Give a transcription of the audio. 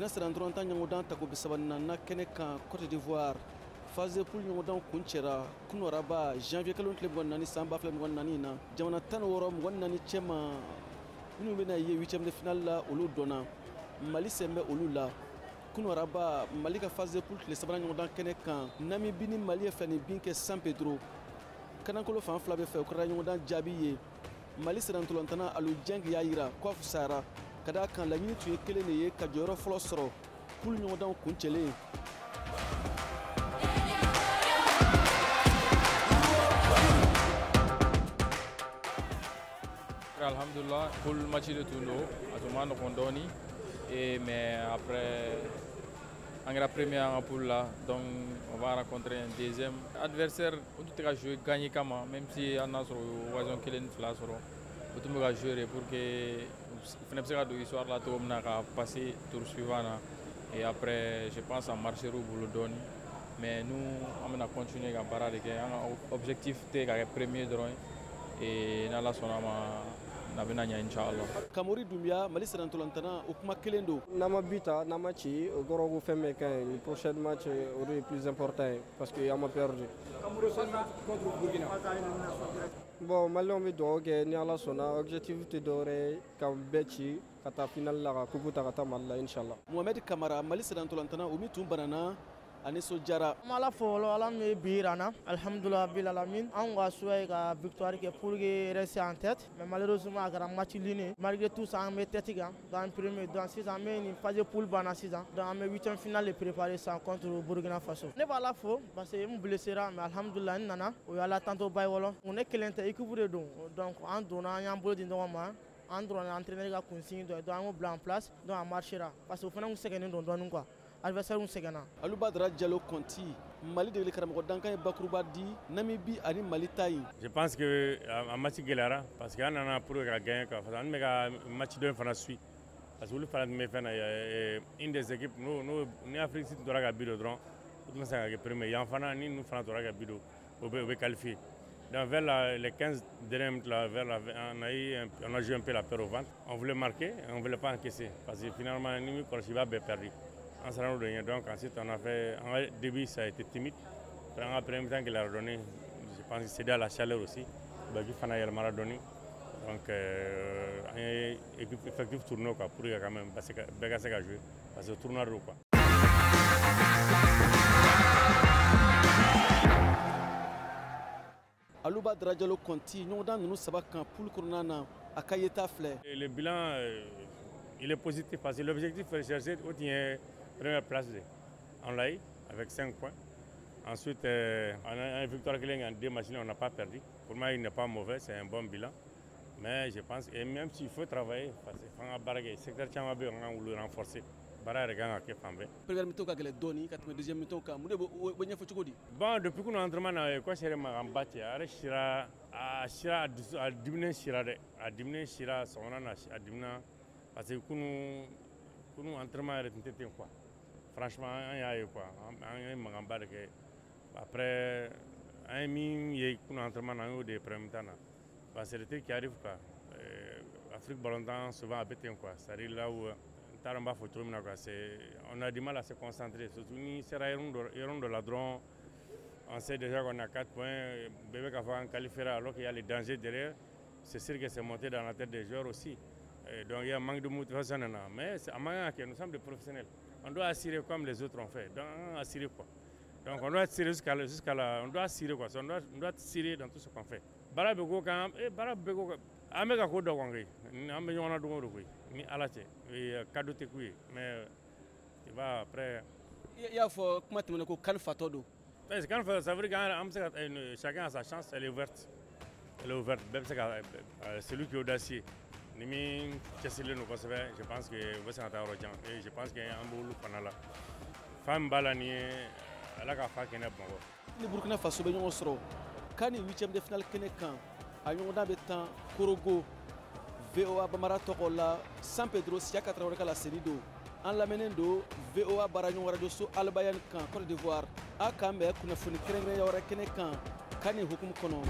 final sera dɔrɔn ta ɲɔgɔndan ta ko bi sabanan kɛnɛ kan Côte d'Ivoire phase de poule ɲɔgɔndan kun cɛra kunɔraba janvier kalo tile 24 san 2024 na jamana 16 24 cɛma minnu bɛna ye 8e de finale la olu dɔnna Mali sen bɛ olu la kunɔraba Mali ka phase de poule tile sabanan ɲɔgɔndan kɛnɛ kan Namibie ni Mali ye filɛ bin kɛ San Pedro kanankolo fan fila bɛ fɛ u kɛra ɲɔgɔndan jaabi ye Mali serantolantana Alu Dieng y'a yira k'a fisayara ka d'a kan laɲini tun ye kelen de ye ka jɔyɔrɔ fɔlɔ sɔrɔ poule ɲɔgɔndan kun cɛlen. Alhamdulillah, pour le match de Toulouse, à tout le monde condamné. Mais après, en la première poule là, donc on va rencontrer un deuxième adversaire. On doit jouer gagner comment, même si on a sur l'occasion qu'il y a une place sur. On doit jouer pour que on puisse histoire là tout passer tour suivant et après je pense à marcher au boulot donner. Mais nous on va continuer à barrer avec un objectif de premier drawing et dans la sonama. Kamori Doumbia, Mali serantolantana o kuma kelen do. Nama bita, nama ci, gorogo femme kan, le prochain match est plus important parce que yama perdu. Contre Burkina. Bon, Mali on veut doge ni ala sona objectif te dore kam bechi kata final la kubuta kata malla inshallah. Mohamed Kamara, Mali serantolantana o mi tum banana ani sojara mala folo ala me birana alhamdulillah bil alamin on va souhaiter la victoire que pour rester en tête mais malheureusement gara match liné malgré tout ça on met tête dans premier dans 6 ans mais une phase de poule bana 6 ans dans mes 8e finale de préparer ça contre Burkina Faso ne pas la faux parce que me blessera mais alhamdulillah nana o yala tanto bay wolo on est kelente équipe de donc en donnant un bol de ndoma en donnant entraîneur ga consigne donc on blanc en place donc on marchera parce que faut nous second don quoi adversaire un segana Alubadra Diallo Conti Mali de Karamoko Dankan Bakrouba di Namibie ani Mali taille. Je pense que un match Gelara parce qu'il y en a pour gagner quoi parce que un match de fin suit parce que le fan me fait une des équipes nous Afrique si doit gagner bidon tout le monde premier y en fana ni nous fana doit gagner bidon au qualifier dans vers les 15 derniers on a joué un peu la peur au ventre on voulait marquer on voulait pas encaisser parce que finalement nous Korchiba a perdu. Donc ensuite on a début ça a été timide. Après un temps qu'il a redonné, je pense que c'est à la chaleur aussi. Il fallait le Maradoni. Donc effectif tournoi quoi pour quand même parce que Bégasse a joué parce que tournoi quoi. Alubadra Diallo Conti nous dans nous sabak pour Kournana à Kayeta Flé. Le bilan il est positif parce que l'objectif est chercher première place en Laï avec 5 points. Ensuite, on a une victoire en 2 matchs, on n'a pas perdu. Pour moi, il n'est pas mauvais, c'est un bon bilan. Mais je pense, et même s'il faut travailler, parce que le secteur Tchamabe, on va le renforcer. Première mi-temps, deuxième mi-temps, bon, depuis qu'on a entraîné, quoi, c'est un bâti. À diminuer à diminuer parce que nous entraînement est quoi. Franchement, il y a quoi. Après, il y a un entraînement de premier temps. C'est le truc qui arrive quoi. Afrique Ballon souvent à Bétin quoi. C'est là où on a du mal à se concentrer. Surtout si c'est de la drone. On sait déjà qu'on a 4 points. Bébé Kafa qualifiera alors qu'il y a les dangers derrière. C'est sûr que c'est monté dans la tête des joueurs aussi. Donc il y a un manque de motivation. Mais c'est un manque que nous sommes des professionnels. On doit assurer comme les autres ont fait. Donc, assurer quoi. Donc on doit assurer jusqu'à la. On doit assurer quoi. On doit assurer dans tout ce qu'on fait. Barabego quand Barabego. Amega ko do ngri. Ambe yona do ngri. Ni alache. Cadeau te kui. Mais il va après. Il y a faut comment tu me ko kan fatodo. Parce que ça veut dire que chacun a sa chance, elle est ouverte. Elle est ouverte. Celui qui est audacieux. Je pense que vous êtes en train et je pense qu'il y a un boulot pendant la femme balanier à la cafa qui est bon. Le Burkina Faso est en soro. Quand il 8e de finale Kenekan, à Yonda Betan, Korogo, VOA Bamara Tokola, San Pedro, Siaka Traoreka la Serido, en l'amenendo, VOA Barayon Radoso, Albayan Kan, Côte d'Ivoire, à Kambe, Kunafuni Krengre Yora Kenekan, Kani Hukum Kono.